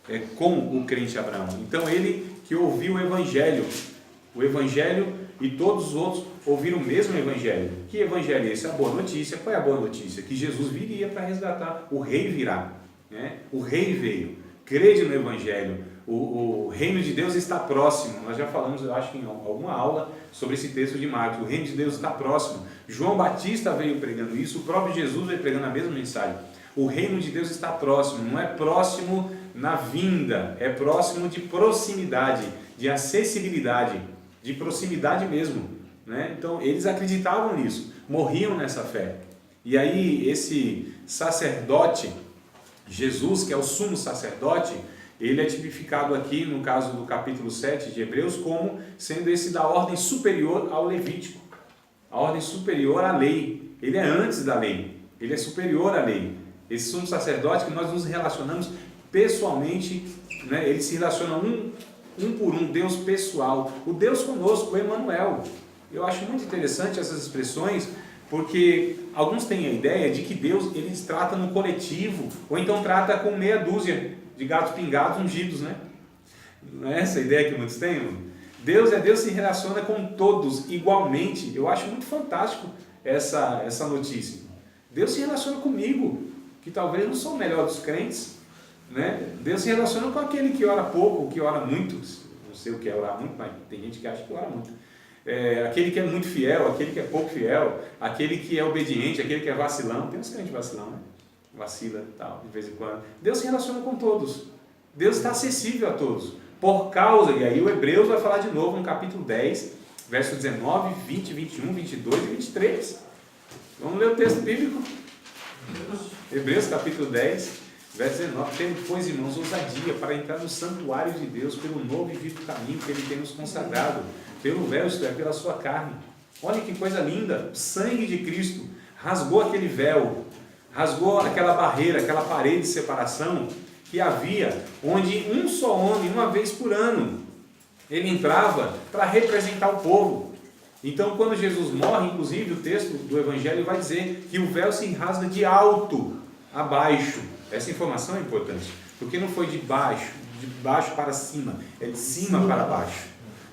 É com o crente Abraão. Então ele que ouviu o Evangelho e todos os outros ouviram o mesmo Evangelho. Que Evangelho é esse? A boa notícia. Qual é a boa notícia? Que Jesus viria para resgatar. O rei virá, né? O rei veio. Crede no Evangelho. O reino de Deus está próximo. Nós já falamos, eu acho, em alguma aula sobre esse texto de Marcos. O reino de Deus está próximo. João Batista veio pregando isso, o próprio Jesus veio pregando a mesma mensagem. O reino de Deus está próximo. Não é próximo na vinda, é próximo de proximidade, de acessibilidade, de proximidade mesmo, né? Então eles acreditavam nisso, morriam nessa fé. E aí esse sacerdote, Jesus, que é o sumo sacerdote, ele é tipificado aqui no caso do capítulo 7 de Hebreus como sendo esse da ordem superior ao Levítico, a ordem superior à lei. Ele é antes da lei, ele é superior à lei. Esse sumo sacerdote que nós nos relacionamos pessoalmente, né? Ele se relaciona um por um, Deus pessoal, o Deus conosco, o Emmanuel. Eu acho muito interessante essas expressões, Porque alguns têm a ideia de que Deus ele trata no coletivo, ou então trata com meia dúzia de gatos pingados ungidos, né? Não é essa a ideia que muitos têm? Mano? Deus se relaciona com todos igualmente. Eu acho muito fantástico essa notícia. Deus se relaciona comigo, que talvez não sou o melhor dos crentes, né? Deus se relaciona com aquele que ora pouco, que ora muito. Não sei o que é orar muito, mas tem gente que acha que ora muito. Aquele que é muito fiel, aquele que é pouco fiel, aquele que é obediente, aquele que é vacilão. Tem uns crentes vacilão, né? Vacila e tal, de vez em quando. Deus se relaciona com todos. Deus está acessível a todos. Por causa, e aí o Hebreus vai falar de novo no capítulo 10, verso 19, 20, 21, 22 e 23. Vamos ler o texto bíblico? Hebreus capítulo 10, verso 19. Temos, pois, irmãos, ousadia para entrar no santuário de Deus pelo novo e vivo caminho que Ele tem nos consagrado, pelo véu, isto é, pela sua carne. Olha que coisa linda, o sangue de Cristo rasgou aquele véu, rasgou aquela barreira, aquela parede de separação que havia, onde um só homem, uma vez por ano, ele entrava para representar o povo. Então, quando Jesus morre, inclusive, o texto do Evangelho vai dizer que o véu se rasga de alto a baixo. Essa informação é importante, porque não foi de baixo para cima, é de cima para baixo.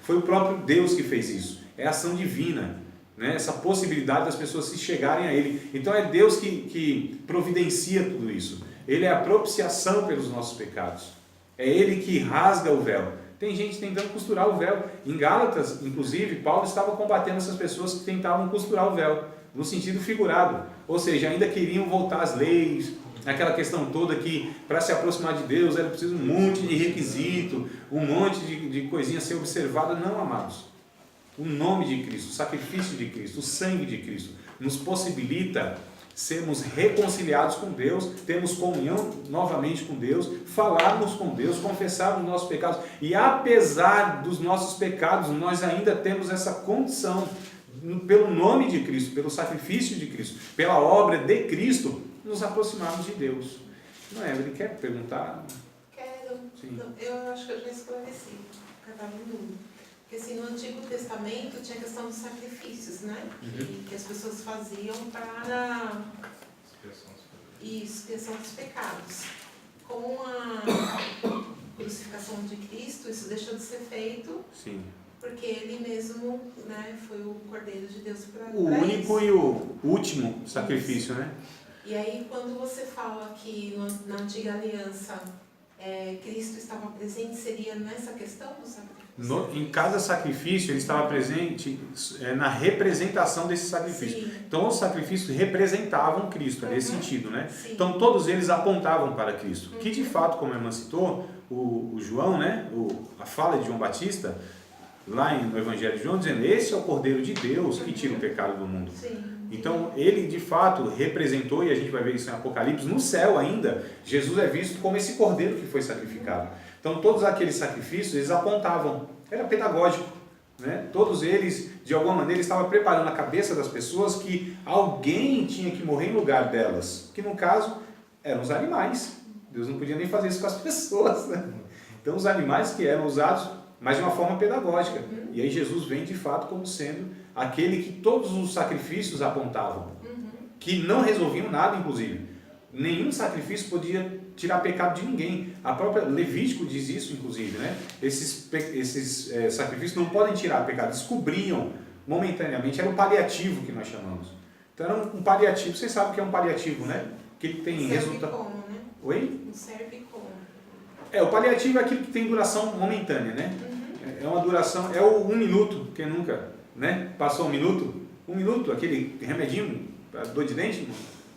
Foi o próprio Deus que fez isso. É ação divina, né? Essa possibilidade das pessoas se chegarem a Ele. Então é Deus que providencia tudo isso. Ele é a propiciação pelos nossos pecados. É Ele que rasga o véu. Tem gente tentando costurar o véu. Em Gálatas, inclusive, Paulo estava combatendo essas pessoas que tentavam costurar o véu, no sentido figurado. Ou seja, ainda queriam voltar às leis, aquela questão toda que para se aproximar de Deus era preciso um monte de requisito, um monte de coisinha a ser observada. Não, amados. O nome de Cristo, o sacrifício de Cristo, o sangue de Cristo nos possibilita sermos reconciliados com Deus, termos comunhão novamente com Deus, falarmos com Deus, confessarmos os nossos pecados. E apesar dos nossos pecados, nós ainda temos essa condição, pelo nome de Cristo, pelo sacrifício de Cristo, pela obra de Cristo, nos aproximarmos de Deus. Não é? Ele quer perguntar? Quero. Sim. Não, eu acho que eu já esclareci. Eu estava em dúvida. Porque assim, no Antigo Testamento tinha a questão dos sacrifícios, né? Que as pessoas faziam para expiação dos pecados. Com a crucificação de Cristo, isso deixou de ser feito. Sim. Porque Ele mesmo, né, foi o Cordeiro de Deus para o único isso. E o último sacrifício, né? E aí, quando você fala que na Antiga Aliança Cristo estava presente, seria nessa questão do sacrifício? Em cada sacrifício, ele estava presente na representação desse sacrifício. Sim. Então, os sacrifícios representavam Cristo, nesse sentido, né? Sim. Então, todos eles apontavam para Cristo. Que, de fato, como a irmã citou, o João, né? A fala de João Batista, lá no Evangelho de João, dizendo: esse é o Cordeiro de Deus que tira o pecado do mundo. Sim. Então, ele de fato representou, e a gente vai ver isso em Apocalipse, no céu ainda, Jesus é visto como esse cordeiro que foi sacrificado. Então, todos aqueles sacrifícios, eles apontavam, era pedagógico, né? Todos eles, de alguma maneira, estavam preparando a cabeça das pessoas que alguém tinha que morrer em lugar delas, que no caso, eram os animais. Deus não podia nem fazer isso com as pessoas, né? Então, os animais que eram usados, mas de uma forma pedagógica. E aí Jesus vem, de fato, como sendo aquele que todos os sacrifícios apontavam, que não resolviam nada, inclusive. Nenhum sacrifício podia tirar pecado de ninguém. A própria Levítico diz isso, inclusive, né? Esses sacrifícios não podem tirar pecado, eles cobriam momentaneamente, era um paliativo que nós chamamos. Então era um paliativo, vocês sabem o que é um paliativo, né? Que ele tem resultado. Como, né? Oi? Não serve como? O paliativo é aquilo que tem duração momentânea, né? É uma duração, é o 1 minuto, quem nunca, né? Passou 1 minuto? 1 minuto, aquele remedinho para dor de dente,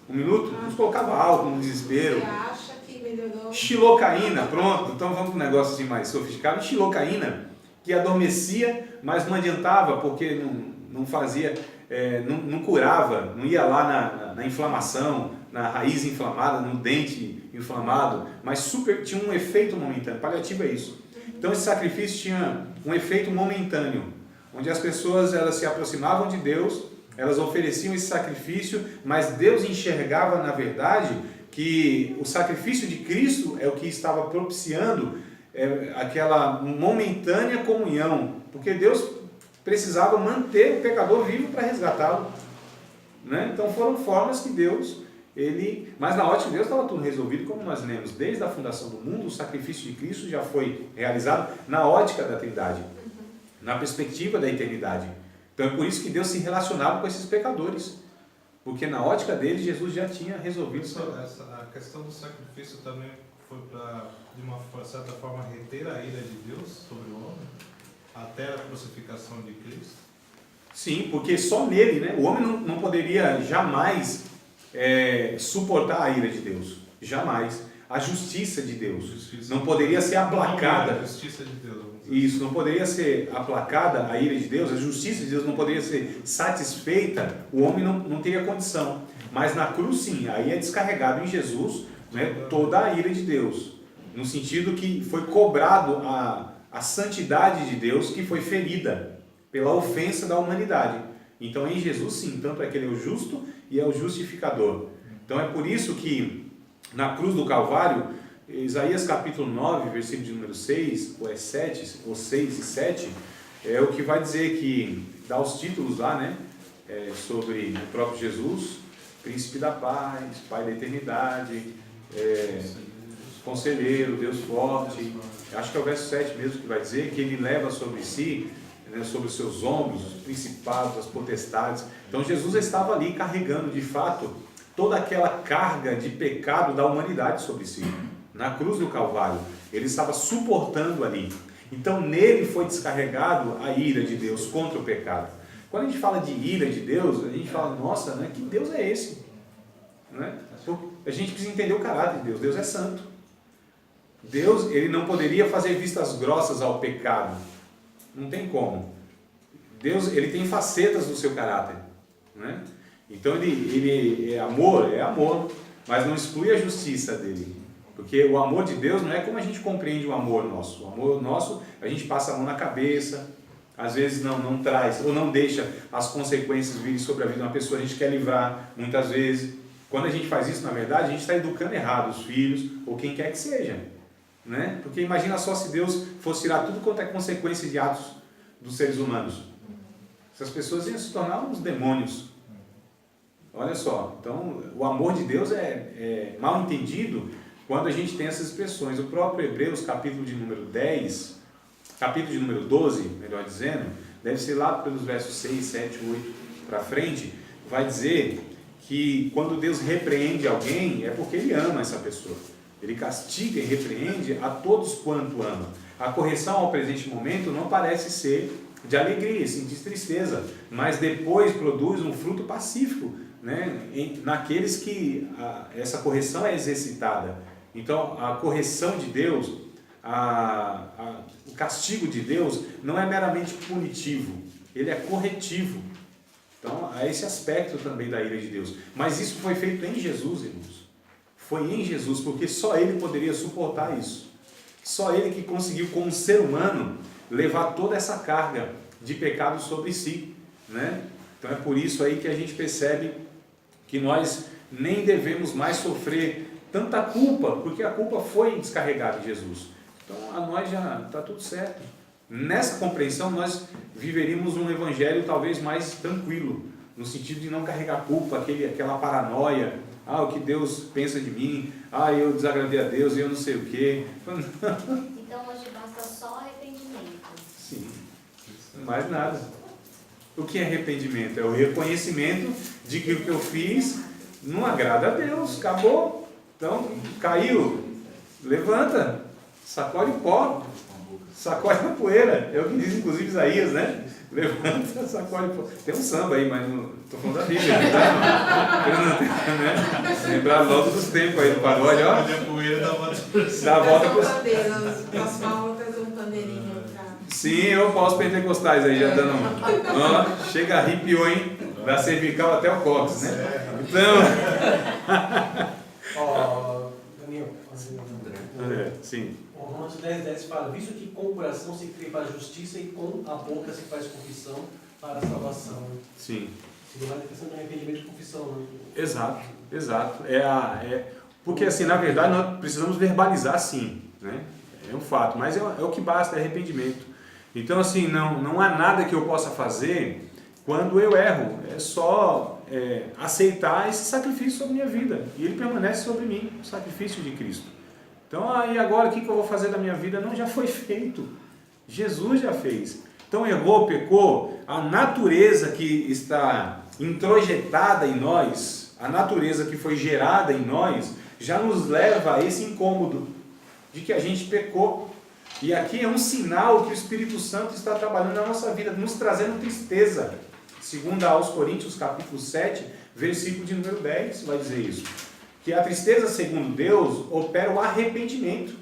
1 minuto, nos colocava álcool no desespero. Você acha que melhorou? Xilocaína, pronto, então vamos para um negócio assim mais sofisticado. Xilocaína, que adormecia, mas não adiantava, porque não fazia, não curava, não ia lá na inflamação, na raiz inflamada, no dente inflamado, mas tinha um efeito momentâneo. Paliativo é isso. Então esse sacrifício tinha um efeito momentâneo, onde as pessoas elas se aproximavam de Deus, elas ofereciam esse sacrifício, mas Deus enxergava na verdade que o sacrifício de Cristo é o que estava propiciando aquela momentânea comunhão, porque Deus precisava manter o pecador vivo para resgatá-lo. né? Então foram formas que Deus, mas na ótica de Deus estava tudo resolvido, como nós lemos, desde a fundação do mundo, o sacrifício de Cristo já foi realizado na ótica da Trindade, na perspectiva da eternidade. Então é por isso que Deus se relacionava com esses pecadores, porque na ótica dele Jesus já tinha resolvido isso. A questão do sacrifício também foi para, de uma certa forma, reter a ira de Deus sobre o homem, até a crucificação de Cristo. Sim, porque só nele, né? O homem não poderia jamais suportar a ira de Deus, jamais. A justiça de Deus não poderia ser aplacada. A justiça de Deus. Isso, não poderia ser aplacada a ira de Deus, a justiça de Deus não poderia ser satisfeita, o homem não teria condição. Mas na cruz sim, aí é descarregado em Jesus, né, toda a ira de Deus, no sentido que foi cobrado a santidade de Deus que foi ferida pela ofensa da humanidade. Então em Jesus sim, tanto é que ele é o justo e é o justificador. Então é por isso que na cruz do Calvário, Isaías capítulo 9, versículo de número 6, ou 7, ou 6 e 7, é o que vai dizer que, dá os títulos lá, né, sobre o próprio Jesus, príncipe da paz, pai da eternidade, conselheiro, Deus forte. Acho que é o verso 7 mesmo que vai dizer que ele leva sobre si, né, sobre os seus ombros, os principados, as potestades. Então Jesus estava ali carregando de fato toda aquela carga de pecado da humanidade sobre si. Na cruz do Calvário, ele estava suportando ali. Então nele foi descarregado a ira de Deus contra o pecado. Quando a gente fala de ira de Deus, a gente fala, nossa, né, que Deus é esse? Né? A gente precisa entender o caráter de Deus. Deus é santo. Deus, ele não poderia fazer vistas grossas ao pecado. Não tem como. Deus, ele tem facetas do seu caráter, né? Então ele é amor, mas não exclui a justiça dele. Porque o amor de Deus não é como a gente compreende o amor nosso. O amor nosso, a gente passa a mão na cabeça, às vezes não traz, ou não deixa as consequências virem sobre a vida de uma pessoa, a gente quer livrar, muitas vezes. Quando a gente faz isso, na verdade, a gente está educando errado os filhos, ou quem quer que seja, né? Porque imagina só se Deus fosse tirar tudo quanto é consequência de atos dos seres humanos. Essas pessoas iam se tornar uns demônios. Olha só, então o amor de Deus é mal entendido quando a gente tem essas expressões. O próprio Hebreus, capítulo de número 12, melhor dizendo, deve ser lá pelos versos 6, 7, 8 para frente, vai dizer que quando Deus repreende alguém, é porque Ele ama essa pessoa. Ele castiga e repreende a todos quanto ama. A correção ao presente momento não parece ser de alegria, sim, de tristeza, mas depois produz um fruto pacífico, né, naqueles que essa correção é exercitada. Então, a correção de Deus, o castigo de Deus não é meramente punitivo, ele é corretivo. Então, há esse aspecto também da ira de Deus. Mas isso foi feito em Jesus, irmãos. Foi em Jesus, porque só Ele poderia suportar isso. Só Ele que conseguiu, como ser humano, levar toda essa carga de pecado sobre si, né? Então, é por isso aí que a gente percebe que nós nem devemos mais sofrer tanta culpa, porque a culpa foi descarregada em Jesus. Então, a nós já está tudo certo. Nessa compreensão, nós viveríamos um evangelho talvez mais tranquilo, no sentido de não carregar culpa, aquela paranoia, o que Deus pensa de mim, eu desagradei a Deus e eu não sei o quê. Então hoje basta só arrependimento. Sim, mais nada. O que é arrependimento? É o reconhecimento de que o que eu fiz não agrada a Deus, acabou. Então, caiu, levanta, sacode o pó, sacode a poeira, é o que diz inclusive Isaías, né? Levanta, sacode o pó. Tem um samba aí, mas não estou falando da Bíblia, tá? Né? Lembrar logo dos tempos aí do pagode, ó. A poeira dá a volta pro próxima aula trazer um pandeirinho pra... Sim, eu para os pentecostais aí já dando. Ó, chega, arrepiou, hein? Da cervical até o cóccix, né? Então. Daniel, sim. O Romanos 10:10 fala, visto que com o coração se crê para a justiça e com a boca se faz confissão para a salvação. Sim. Seria mais a questão do arrependimento e confissão, né? Exato. Porque assim, na verdade, nós precisamos verbalizar sim, né? É um fato, mas é o que basta, é arrependimento. Então assim, não há nada que eu possa fazer quando eu erro, é só aceitar esse sacrifício sobre a minha vida. E ele permanece sobre mim, o sacrifício de Cristo. Então, e agora o que eu vou fazer da minha vida? Não, já foi feito. Jesus já fez. Então, errou, pecou, a natureza que está introjetada em nós, a natureza que foi gerada em nós, já nos leva a esse incômodo de que a gente pecou. E aqui é um sinal que o Espírito Santo está trabalhando na nossa vida, nos trazendo tristeza. Segundo aos Coríntios, capítulo 7, versículo de número 10, vai dizer isso. Que a tristeza, segundo Deus, opera o arrependimento,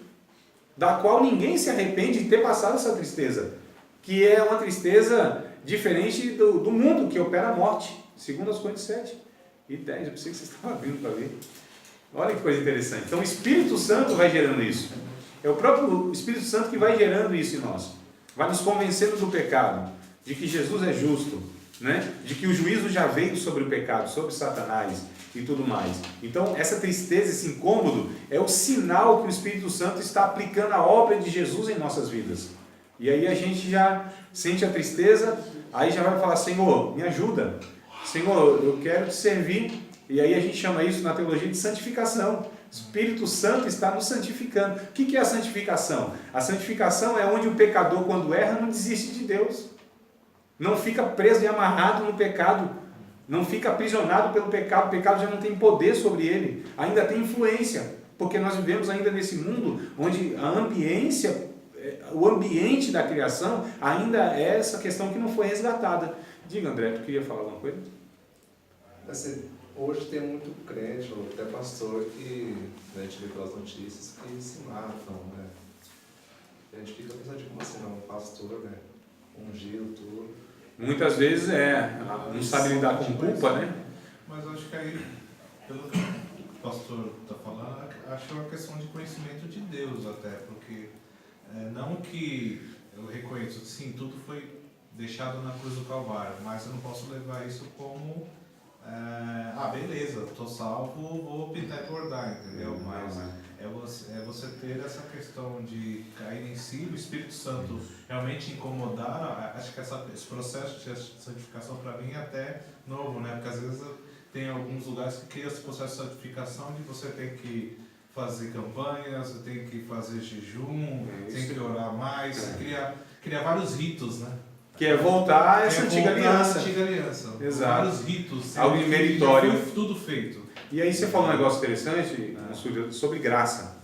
da qual ninguém se arrepende de ter passado essa tristeza, que é uma tristeza diferente do mundo, que opera a morte, segundo aos Coríntios 7 e 10. Eu pensei que vocês estavam vindo para ver. Olha que coisa interessante. Então o Espírito Santo vai gerando isso. É o próprio Espírito Santo que vai gerando isso em nós. Vai nos convencendo do pecado, de que Jesus é justo, né? De que o juízo já veio sobre o pecado, sobre Satanás e tudo mais. Então essa tristeza, esse incômodo, é o sinal que o Espírito Santo está aplicando a obra de Jesus em nossas vidas. E aí a gente já sente a tristeza, aí já vai falar: Senhor, me ajuda. Senhor, eu quero te servir. E aí a gente chama isso na teologia de santificação. O Espírito Santo está nos santificando. O que é a santificação? A santificação é onde o pecador, quando erra, não desiste de Deus. Não fica preso e amarrado no pecado. Não fica aprisionado pelo pecado. O pecado já não tem poder sobre ele. Ainda tem influência. Porque nós vivemos ainda nesse mundo onde a ambiência, o ambiente da criação ainda é essa questão que não foi resgatada. Diga, André, tu queria falar alguma coisa? Assim, hoje tem muito crente, ou até pastor, que a gente vê pelas notícias, que se matam, né? E a gente fica pensando, como assim, não, um pastor, né? Ungido, tudo. Muitas vezes não sabe lidar com culpa, né? Mas eu acho que aí, pelo que o pastor está falando, acho que é uma questão de conhecimento de Deus até, porque não que eu reconheço, sim, tudo foi deixado na cruz do Calvário, mas eu não posso levar isso como beleza, estou salvo, vou pintar e bordar, entendeu? Mas é você ter essa questão de cair em si, o Espírito Santo realmente incomodar. Acho que esse processo de santificação para mim é até novo, né? Porque às vezes tem alguns lugares que criam esse processo de santificação de você tem que fazer campanhas, você tem que fazer jejum, tem que orar mais, cria vários ritos, né? Que é voltar a essa antiga aliança. Exato. Vários ritos. Algo meritório. Foi tudo feito. E aí você falou um negócio interessante sobre graça.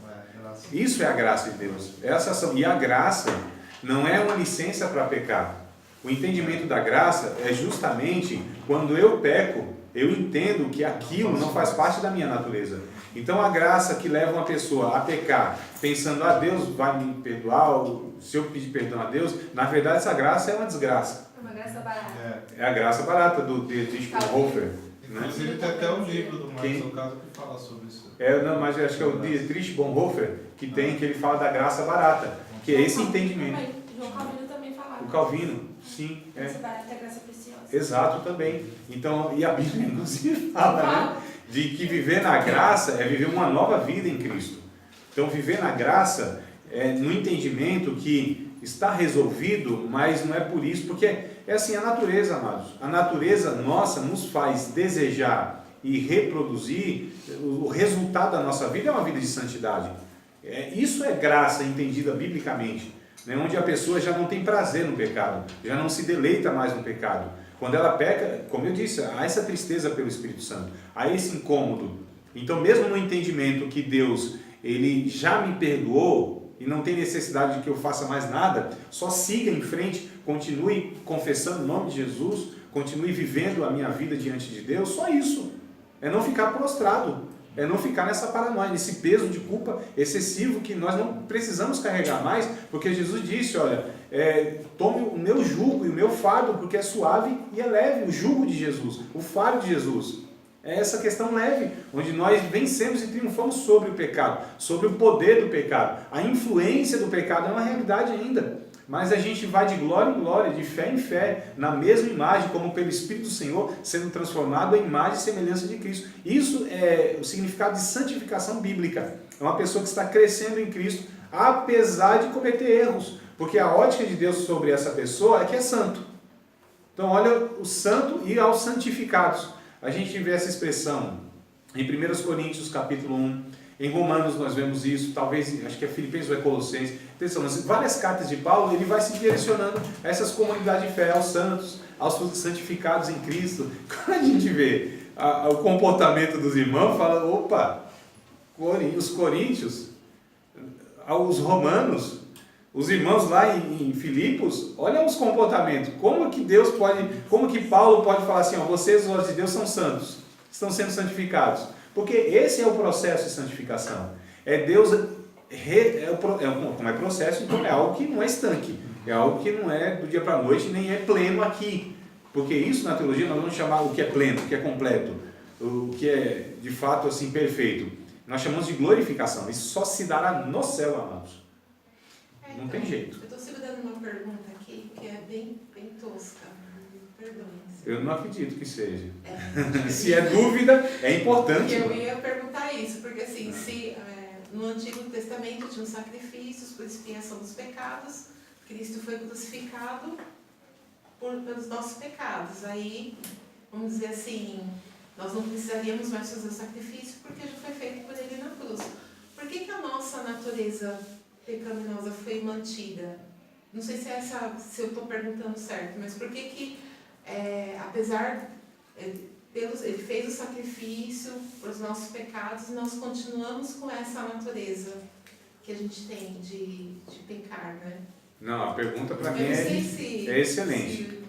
Isso é a graça de Deus. Essa ação. E a graça não é uma licença para pecar. O entendimento da graça é justamente quando eu peco, eu entendo que aquilo não faz parte da minha natureza. Então a graça que leva uma pessoa a pecar, pensando, Deus vai me perdoar, se eu pedir perdão a Deus, na verdade essa graça é uma desgraça. É uma graça barata. É a graça barata do Dietrich Bonhoeffer. Inclusive tem até um livro do Marcos Ocasio que fala sobre isso. Mas eu acho que é o Dietrich Bonhoeffer que ele fala da graça barata, que é esse entendimento. João Calvino também falava. O Calvino, sim. Graça barata é graça preciosa. Exato, também. Então, e a Bíblia inclusive fala, né, de que viver na graça é viver uma nova vida em Cristo. Então, viver na graça é no entendimento que está resolvido, mas não é por isso, porque é assim a natureza, amados. A natureza nossa nos faz desejar e reproduzir, o resultado da nossa vida é uma vida de santidade. Isso é graça entendida biblicamente, né? Onde a pessoa já não tem prazer no pecado, já não se deleita mais no pecado. Quando ela peca, como eu disse, há essa tristeza pelo Espírito Santo, há esse incômodo. Então, mesmo no entendimento que Deus, Ele já me perdoou e não tem necessidade de que eu faça mais nada, só siga em frente, continue confessando o nome de Jesus, continue vivendo a minha vida diante de Deus, só isso. É não ficar prostrado, é não ficar nessa paranoia, nesse peso de culpa excessivo que nós não precisamos carregar mais, porque Jesus disse, olha, tome o meu jugo e o meu fardo, porque é suave e é leve, o jugo de Jesus, o fardo de Jesus. É essa questão leve, onde nós vencemos e triunfamos sobre o pecado, sobre o poder do pecado. A influência do pecado é uma realidade ainda, mas a gente vai de glória em glória, de fé em fé, na mesma imagem, como pelo Espírito do Senhor, sendo transformado em imagem e semelhança de Cristo. Isso é o significado de santificação bíblica. É uma pessoa que está crescendo em Cristo, apesar de cometer erros, porque a ótica de Deus sobre essa pessoa é que é santo. Então olha o santo e aos santificados. A gente vê essa expressão em 1 Coríntios capítulo 1, em Romanos nós vemos isso, talvez, acho que é Filipenses ou é Colossenses. Atenção, nas várias cartas de Paulo, ele vai se direcionando a essas comunidades de fé, aos santos, aos santificados em Cristo. Quando a gente vê o comportamento dos irmãos, fala, opa, os coríntios, os romanos, os irmãos lá em Filipos, olha os comportamentos, como que Paulo pode falar assim, ó, vocês, os de Deus, são santos, estão sendo santificados, porque esse é o processo de santificação, é Deus, como é processo, então é algo que não é estanque, é algo que não é do dia para a noite, nem é pleno aqui, porque isso na teologia nós vamos chamar o que é pleno, o que é completo, o que é de fato assim perfeito, nós chamamos de glorificação, isso só se dará no céu, amados. Não tem jeito. Eu estou segurando uma pergunta aqui que é bem tosca. Perdoe. Eu não acredito que seja. Se é dúvida, é importante. Eu ia perguntar isso, porque assim, se no Antigo Testamento tinham sacrifícios por expiação dos pecados, Cristo foi crucificado pelos nossos pecados. Aí, vamos dizer assim, nós não precisaríamos mais fazer o sacrifício porque já foi feito por ele na cruz. Por que a nossa natureza pecaminosa foi mantida? Não sei se eu estou perguntando certo, mas por que apesar ele fez o sacrifício para os nossos pecados, nós continuamos com essa natureza que a gente tem de pecar, né? Não, a pergunta para mim é excelente.